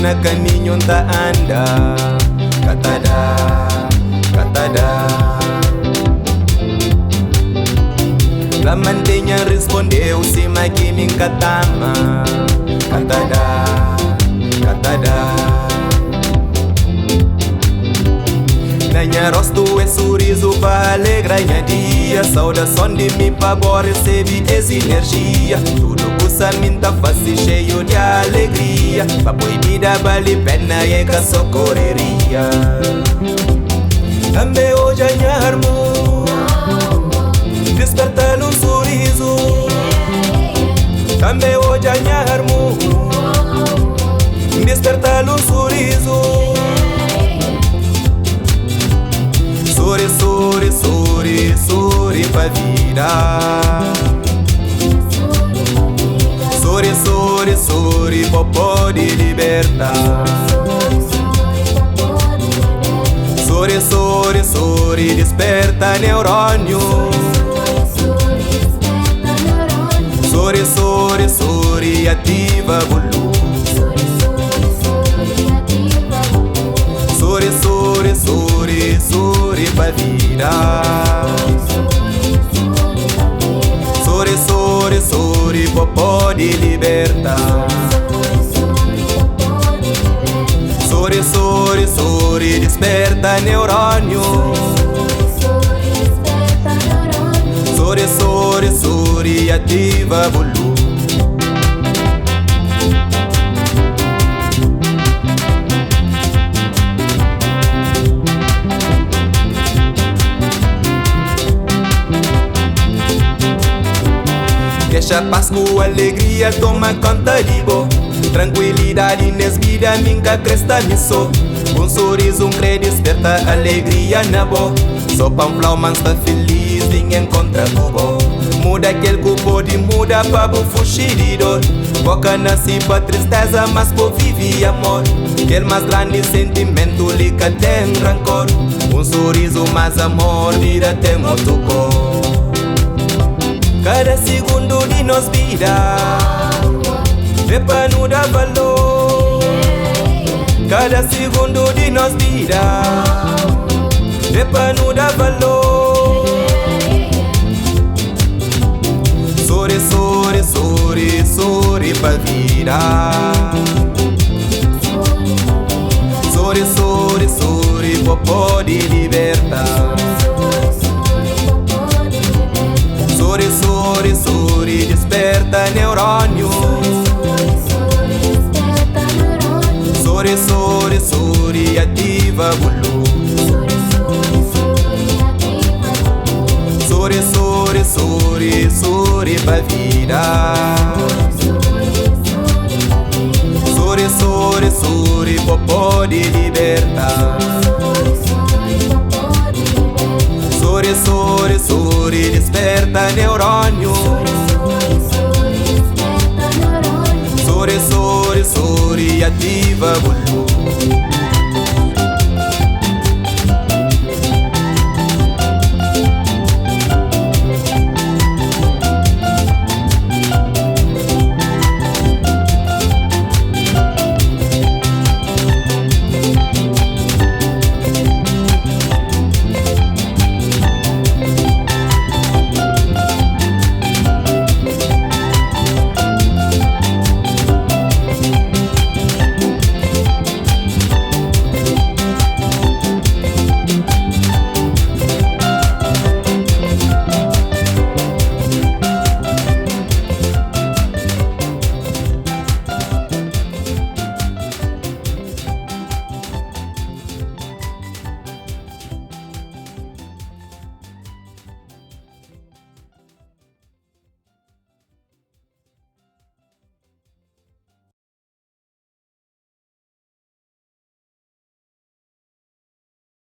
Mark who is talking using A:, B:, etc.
A: na caminho tá anda. Catada, catada. La mantenha respondeu se que me encatama. Catada, catada. Minha rosto é sorriso para alegrar minha dia. Saudação de mim para boa receber essa energia. Tudo que mim tá fácil, cheio de alegria. Pra proibida vale pena e que só correria. Também hoje a minha armo despertar um sorriso. Também hoje a minha armo despertar um sorriso. Sorri, sorri, sorri, sorri pra vida. Sorri, sorri, sorri, popô de libertar. Sorri, sorri, sorri, desperta neurônio. Sorri, sorri, sorri, ativa bulu. Sorri, sorri, sorri, sorri pra vida. Sorri, sorri, sorri, popô de libertar. Sorri, sorri, sorri, desperta neurônio. Sorri, sorri, sorri, ativa bulu. Deixa paz com alegria, toma conta de bo. Tranquilidade nessa vida, minha cresta me sou. Um sorriso, crédito, desperta alegria na bo. Só Pamplão, mas tá feliz, ninguém encontra bobo. Muda aquele que pode mudar pra bo fugir de dor. Boca nasce pra tristeza, mas por vive amor. Aquele mais grande sentimento, liga tem rancor. Um sorriso, mais amor, vida tem outro cor. Cada segundo de nos vida é pra nos dar valor. Cada segundo de nos vida é pra nos dar valor. Sorri, sorri, sorri, sorri pra vida. Sorri, sorri, sorri, popô de libertar. Sorri, sorri, sorri, desperta neurônio. Sorri, sorri, sorri, ativa bulu. Sorri, sorri, sorri, sorri pra vida. Sorri, sorri, sorri, popô de libertar. Sorri, sorri, sorri, desperta neurônio. Sorri, sorri, sorri, ativa bulu.